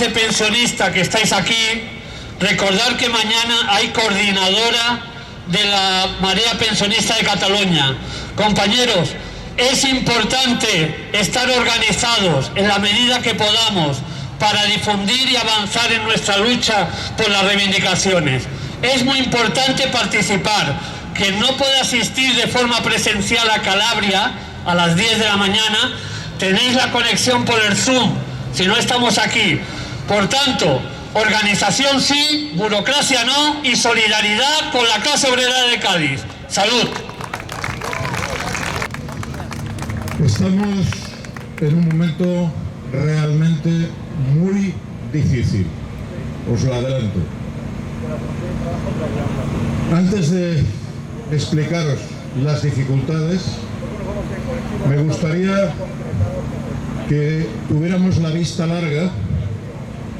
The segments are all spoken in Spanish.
de pensionista que estáis aquí, recordar que mañana hay coordinadora de la Marea Pensionista de Cataluña. Compañeros, es importante estar organizados en la medida que podamos para difundir y avanzar en nuestra lucha por las reivindicaciones. Es muy importante participar. Quien no puede asistir de forma presencial a Calabria a las 10 de la mañana, tenéis la conexión por el Zoom, si no estamos aquí. Por tanto, organización sí, burocracia no y solidaridad con la clase obrera de Cádiz. ¡Salud! Estamos en un momento realmente muy difícil, os lo adelanto. Antes de explicaros las dificultades, me gustaría que tuviéramos la vista larga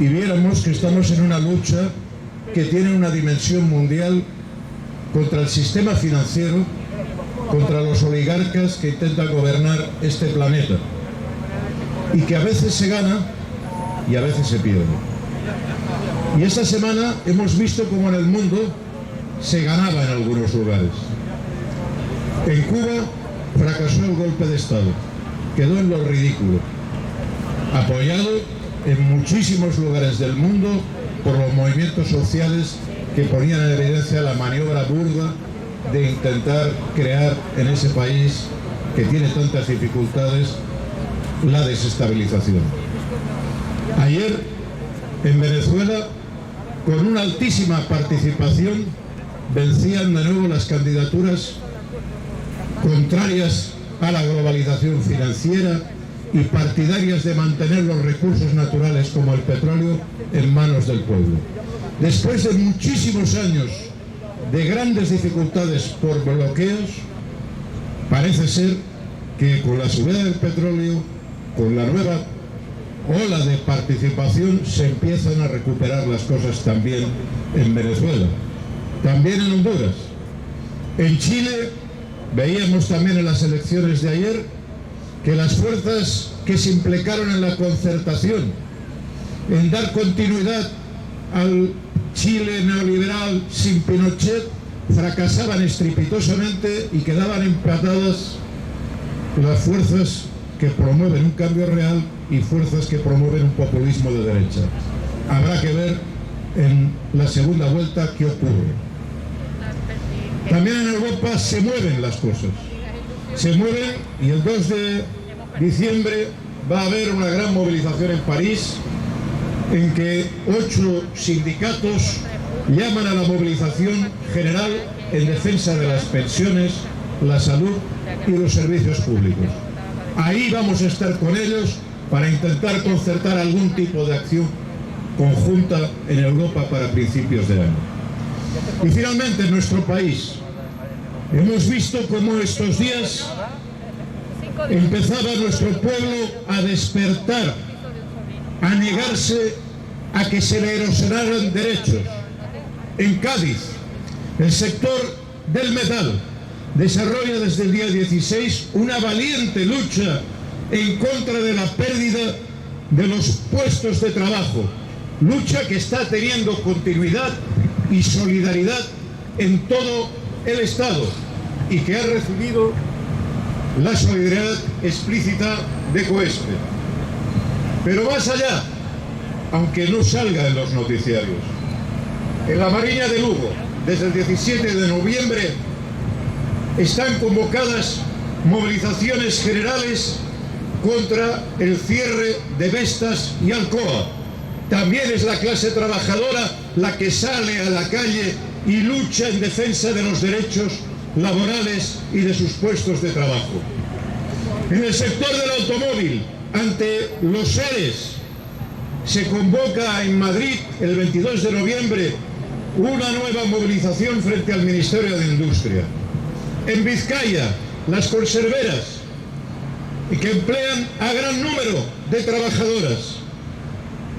y viéramos que estamos en una lucha que tiene una dimensión mundial contra el sistema financiero, contra los oligarcas que intentan gobernar este planeta, y que a veces se gana y a veces se pierde. Y esta semana hemos visto cómo en el mundo se ganaba en algunos lugares. En Cuba fracasó el golpe de Estado, quedó en lo ridículo, apoyado en muchísimos lugares del mundo por los movimientos sociales que ponían en evidencia la maniobra burda de intentar crear en ese país que tiene tantas dificultades la desestabilización. Ayer en Venezuela, con una altísima participación, vencían de nuevo las candidaturas contrarias a la globalización financiera y partidarias de mantener los recursos naturales como el petróleo en manos del pueblo. Después de muchísimos años de grandes dificultades por bloqueos, parece ser que con la subida del petróleo, con la nueva ola de participación, se empiezan a recuperar las cosas también en Venezuela, también en Honduras. En Chile veíamos también en las elecciones de ayer que las fuerzas que se implicaron en la concertación, en dar continuidad al Chile neoliberal sin Pinochet, fracasaban estrepitosamente y quedaban empatadas las fuerzas que promueven un cambio real y fuerzas que promueven un populismo de derecha. Habrá que ver en la segunda vuelta qué ocurre. También en Europa se mueven las cosas. Se mueven y el 2 de diciembre va a haber una gran movilización en París en que 8 sindicatos llaman a la movilización general en defensa de las pensiones, la salud y los servicios públicos. Ahí vamos a estar con ellos para intentar concertar algún tipo de acción conjunta en Europa para principios de año. Y finalmente en nuestro país hemos visto cómo estos días empezaba nuestro pueblo a despertar, a negarse a que se le erosionaran derechos. En Cádiz, el sector del metal desarrolla desde el día 16 una valiente lucha en contra de la pérdida de los puestos de trabajo, lucha que está teniendo continuidad y solidaridad en todo el Estado y que ha recibido la solidaridad explícita de COESPE. Pero más allá, aunque no salga en los noticiarios, en la Mariña de Lugo, desde el 17 de noviembre, están convocadas movilizaciones generales contra el cierre de Vestas y Alcoa. También es la clase trabajadora la que sale a la calle y lucha en defensa de los derechos laborales y de sus puestos de trabajo. En el sector del automóvil, ante los ERES, se convoca en Madrid el 22 de noviembre una nueva movilización frente al Ministerio de Industria. En Vizcaya, las conserveras, que emplean a gran número de trabajadoras,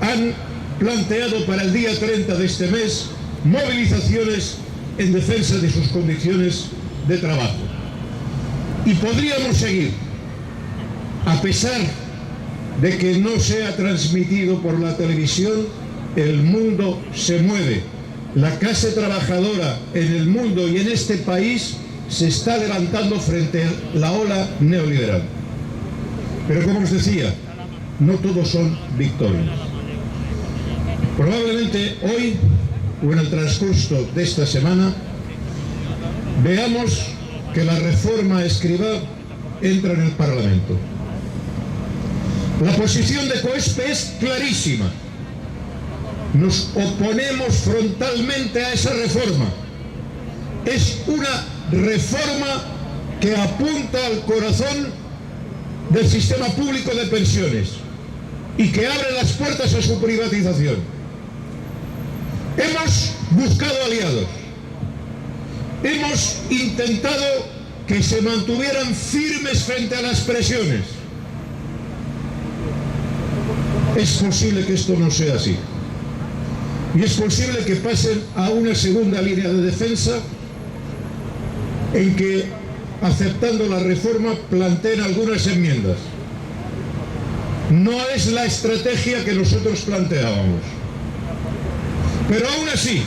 han planteado para el día 30 de este mes movilizaciones en defensa de sus condiciones de trabajo. Y podríamos seguir, a pesar de que no sea transmitido por la televisión, el mundo se mueve. La clase trabajadora en el mundo y en este país se está levantando frente a la ola neoliberal. Pero como os decía, no todos son victorias. Probablemente hoy o en el transcurso de esta semana veamos que la reforma Escrivá entra en el Parlamento. La posición de COESPE es clarísima. Nos oponemos frontalmente a esa reforma. Es una reforma que apunta al corazón del sistema público de pensiones y que abre las puertas a su privatización. Hemos buscado aliados. Hemos intentado que se mantuvieran firmes frente a las presiones. Es posible que esto no sea así. Y es posible que pasen a una segunda línea de defensa en que, aceptando la reforma, planteen algunas enmiendas. No es la estrategia que nosotros planteábamos. Pero aún así,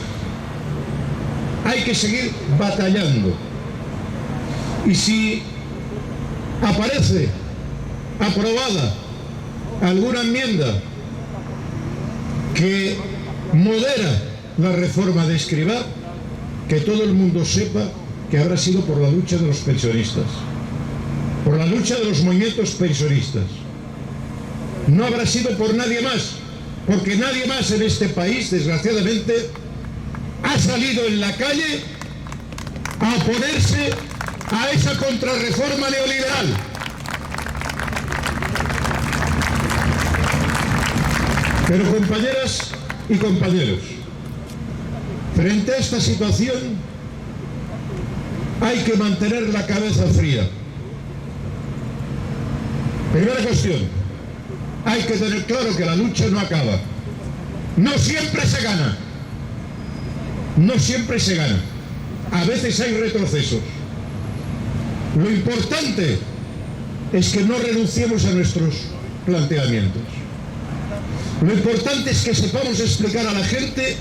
hay que seguir batallando. Y si aparece aprobada alguna enmienda que modera la reforma de Escrivá, que todo el mundo sepa que habrá sido por la lucha de los pensionistas, por la lucha de los movimientos pensionistas. No habrá sido por nadie más, porque nadie más en este país, desgraciadamente, ha salido en la calle a oponerse a esa contrarreforma neoliberal. Pero, compañeras y compañeros, frente a esta situación hay que mantener la cabeza fría. Primera cuestión, hay que tener claro que la lucha no acaba. No siempre se gana. No siempre se gana. A veces hay retrocesos. Lo importante es que no renunciemos a nuestros planteamientos. Lo importante es que sepamos explicar a la gente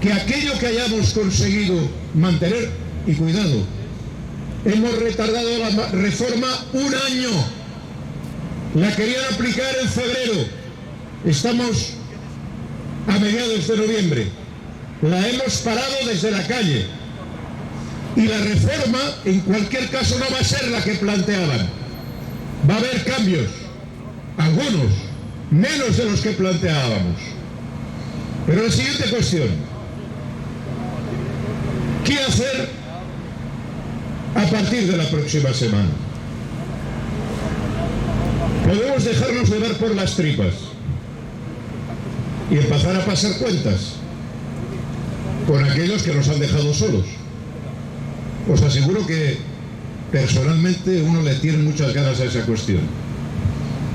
que aquello que hayamos conseguido mantener, y cuidado, hemos retardado la reforma un año. La querían aplicar en febrero. Estamos a mediados de noviembre. La hemos parado desde la calle. Y la reforma, en cualquier caso, no va a ser la que planteaban. Va a haber cambios. Algunos, menos de los que planteábamos. Pero la siguiente cuestión: ¿qué hacer a partir de la próxima semana? Podemos dejarnos llevar por las tripas y empezar a pasar cuentas con aquellos que nos han dejado solos. Os aseguro que personalmente uno le tiene muchas ganas a esa cuestión.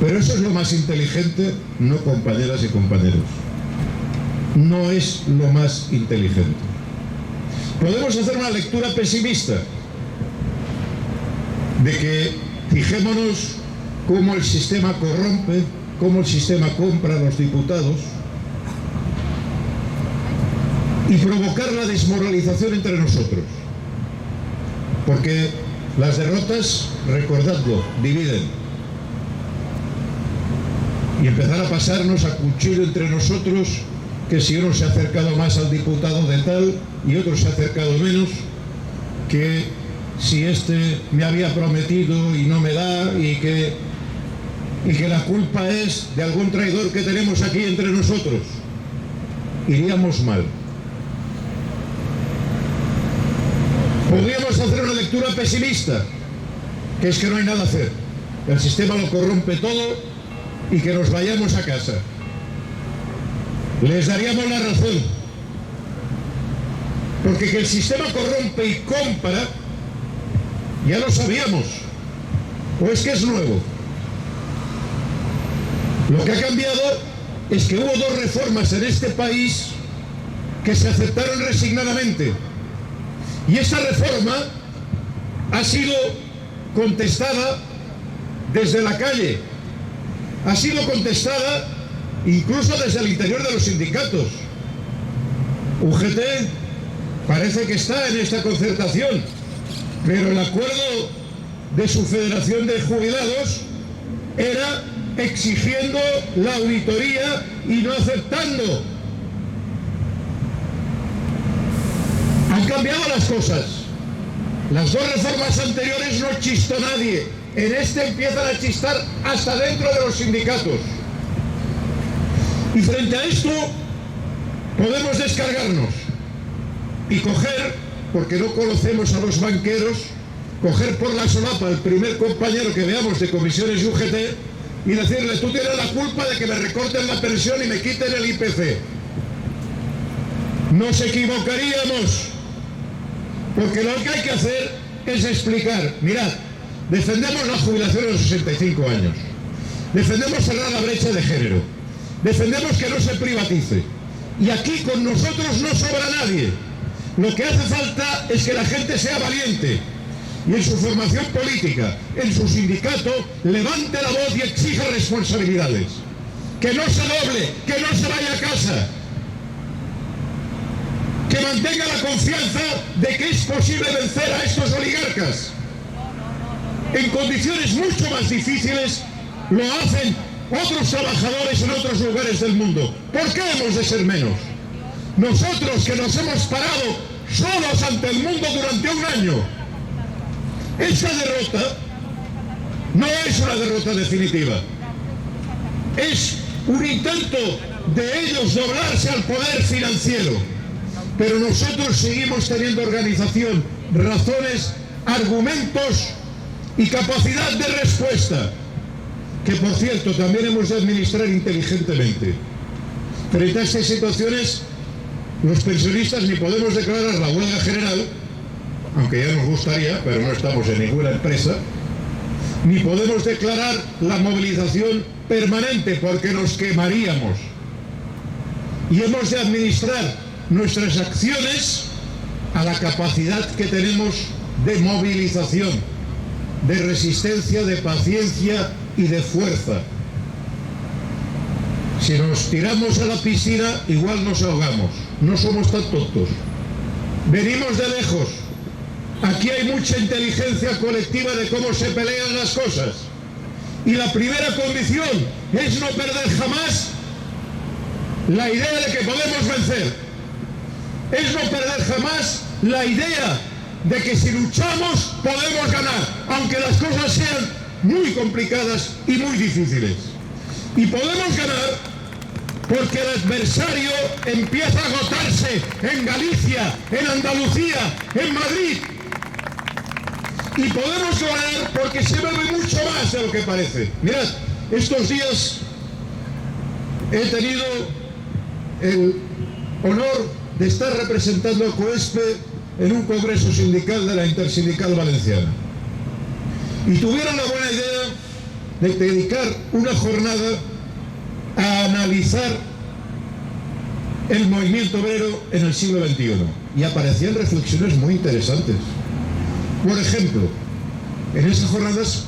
Pero eso es lo más inteligente, no, compañeras y compañeros. No es lo más inteligente. Podemos hacer una lectura pesimista de que fijémonos cómo el sistema corrompe, cómo el sistema compra a los diputados, y provocar la desmoralización entre nosotros. Porque las derrotas, recordadlo, dividen. Y empezar a pasarnos a cuchillo entre nosotros, que si uno se ha acercado más al diputado de tal y otro se ha acercado menos, que si este me había prometido y no me da, y que la culpa es de algún traidor que tenemos aquí entre nosotros, iríamos mal. Podríamos hacer una lectura pesimista, que es que no hay nada a hacer, el sistema lo corrompe todo y que nos vayamos a casa. Les daríamos la razón, porque que el sistema corrompe y compra ya lo sabíamos, o es que es nuevo. Lo que ha cambiado es que hubo dos reformas en este país que se aceptaron resignadamente, y esa reforma ha sido contestada desde la calle, ha sido contestada incluso desde el interior de los sindicatos. UGT parece que está en esta concertación, pero el acuerdo de su federación de jubilados era exigiendo la auditoría y no aceptando. Han cambiado las cosas. Las dos reformas anteriores no chistó nadie. En este empiezan a chistar hasta dentro de los sindicatos. Y frente a esto podemos descargarnos y coger, porque no conocemos a los banqueros, coger por la solapa al primer compañero que veamos de comisiones y UGT y decirle: tú tienes la culpa de que me recorten la pensión y me quiten el IPC. Nos equivocaríamos, porque lo que hay que hacer es explicar: mirad, defendemos la jubilación a los 65 años, defendemos cerrar la brecha de género, defendemos que no se privatice, y aquí con nosotros no sobra nadie. Lo que hace falta es que la gente sea valiente y en su formación política, en su sindicato, levante la voz y exija responsabilidades. Que no se doble, que no se vaya a casa, que mantenga la confianza de que es posible vencer a estos oligarcas. En condiciones mucho más difíciles lo hacen otros trabajadores en otros lugares del mundo. ¿Por qué hemos de ser menos? Nosotros que nos hemos parado solos ante el mundo durante un año. Esta derrota no es una derrota definitiva. Es un intento de ellos doblarse al poder financiero. Pero nosotros seguimos teniendo organización, razones, argumentos y capacidad de respuesta, que por cierto también hemos de administrar inteligentemente. Frente a estas situaciones, los pensionistas ni podemos declarar la huelga general, aunque ya nos gustaría, pero no estamos en ninguna empresa, ni podemos declarar la movilización permanente porque nos quemaríamos. Y hemos de administrar nuestras acciones a la capacidad que tenemos de movilización, de resistencia, de paciencia y de fuerza. Si nos tiramos a la piscina, igual nos ahogamos. No somos tan tontos. Venimos de lejos. Aquí hay mucha inteligencia colectiva de cómo se pelean las cosas. Y la primera condición es no perder jamás la idea de que podemos vencer. Es no perder jamás la idea de que si luchamos podemos ganar, aunque las cosas sean muy complicadas y muy difíciles. Y podemos ganar porque el adversario empieza a agotarse en Galicia, en Andalucía, en Madrid. Y podemos ganar porque se mueve mucho más de lo que parece. Mirad, estos días he tenido el honor de estar representando a COESPE en un congreso sindical de la Intersindical Valenciana. Y tuvieron la buena idea de dedicar una jornada a analizar el movimiento obrero en el siglo XXI. Y aparecían reflexiones muy interesantes. Por ejemplo, en esas jornadas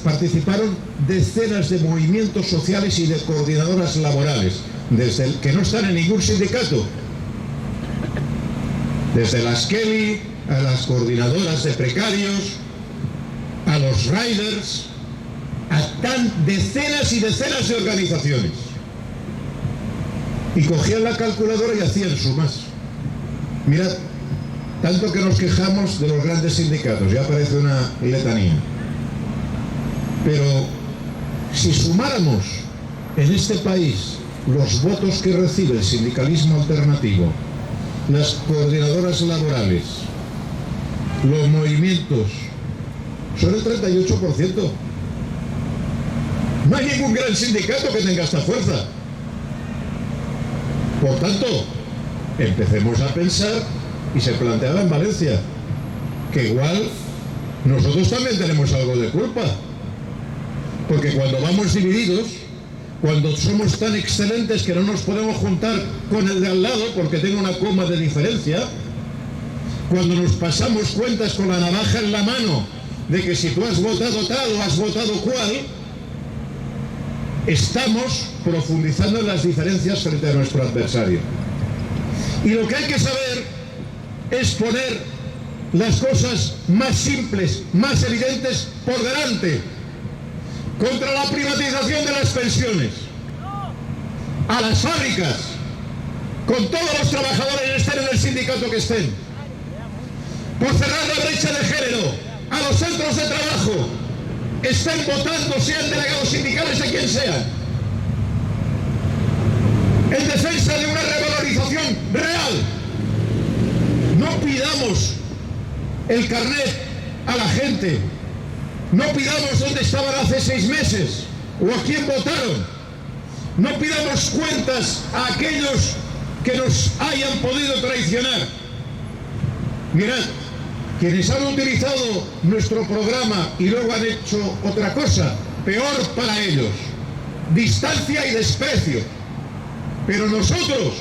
participaron decenas de movimientos sociales y de coordinadoras laborales, desde el que no están en ningún sindicato, desde las Kelly a las coordinadoras de precarios, a los riders, a decenas y decenas de organizaciones. Y cogían la calculadora y hacían sumas. Mirad, tanto que nos quejamos de los grandes sindicatos, ya parece una letanía. Pero si sumáramos en este país los votos que recibe el sindicalismo alternativo, las coordinadoras laborales, los movimientos, son el 38%. No hay ningún gran sindicato que tenga esta fuerza. Por tanto, empecemos a pensar, y se planteaba en Valencia, que igual nosotros también tenemos algo de culpa. Porque cuando vamos divididos, cuando somos tan excelentes que no nos podemos juntar con el de al lado porque tenga una coma de diferencia, cuando nos pasamos cuentas con la navaja en la mano de que si tú has votado tal o has votado cual, estamos profundizando en las diferencias frente a nuestro adversario. Y lo que hay que saber es poner las cosas más simples, más evidentes por delante. Contra la privatización de las pensiones, a las fábricas, con todos los trabajadores, estén en el sindicato que estén, por cerrar la brecha de género, a los centros de trabajo, estén votando, sean delegados sindicales de quien sean, en defensa de una revalorización real. No pidamos el carnet a la gente, no pidamos dónde estaban hace 6 meses o a quién votaron, no pidamos cuentas a aquellos que nos hayan podido traicionar. Mirad, quienes han utilizado nuestro programa y luego han hecho otra cosa, peor para ellos, distancia y desprecio. Pero nosotros,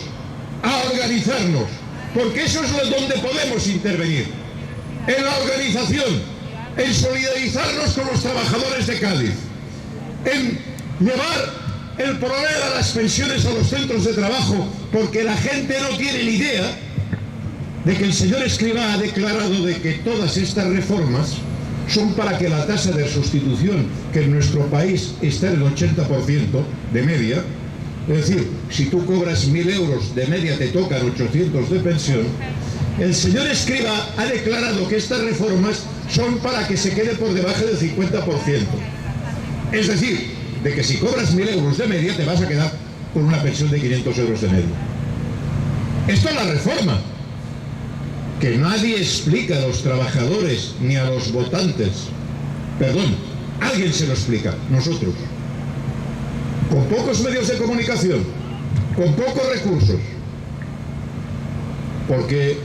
a organizarnos, porque eso es donde podemos intervenir, en la organización, en solidarizarnos con los trabajadores de Cádiz, en llevar el problema de las pensiones a los centros de trabajo, porque la gente no tiene ni idea de que el señor Escrivá ha declarado de que todas estas reformas son para que la tasa de sustitución, que en nuestro país está en el 80% de media, es decir, si tú cobras 1.000 euros de media te tocan 800 de pensión. El señor Escrivá ha declarado que estas reformas son para que se quede por debajo del 50%. Es decir, de que si cobras 1.000 euros de media te vas a quedar con una pensión de 500 euros de media. Esto es la reforma que nadie explica a los trabajadores ni a los votantes. Perdón, alguien se lo explica, nosotros. Con pocos medios de comunicación, con pocos recursos. Porque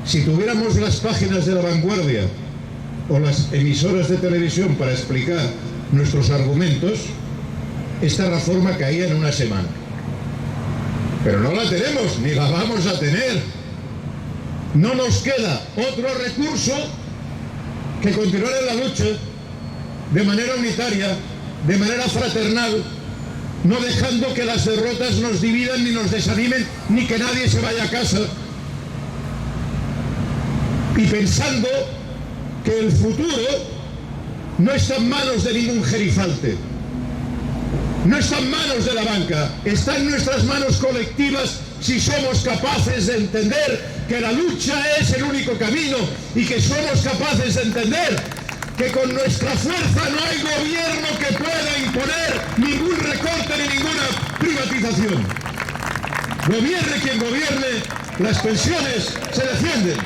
si tuviéramos las páginas de La Vanguardia o las emisoras de televisión para explicar nuestros argumentos, esta reforma caía en una semana. Pero no la tenemos, ni la vamos a tener. No nos queda otro recurso que continuar en la lucha de manera unitaria, de manera fraternal, no dejando que las derrotas nos dividan ni nos desanimen, ni que nadie se vaya a casa, y pensando que el futuro no está en manos de ningún gerifalte, no está en manos de la banca, está en nuestras manos colectivas si somos capaces de entender que la lucha es el único camino y que somos capaces de entender que con nuestra fuerza no hay gobierno que pueda imponer ningún recorte ni ninguna privatización. Gobierne quien gobierne, las pensiones se defienden.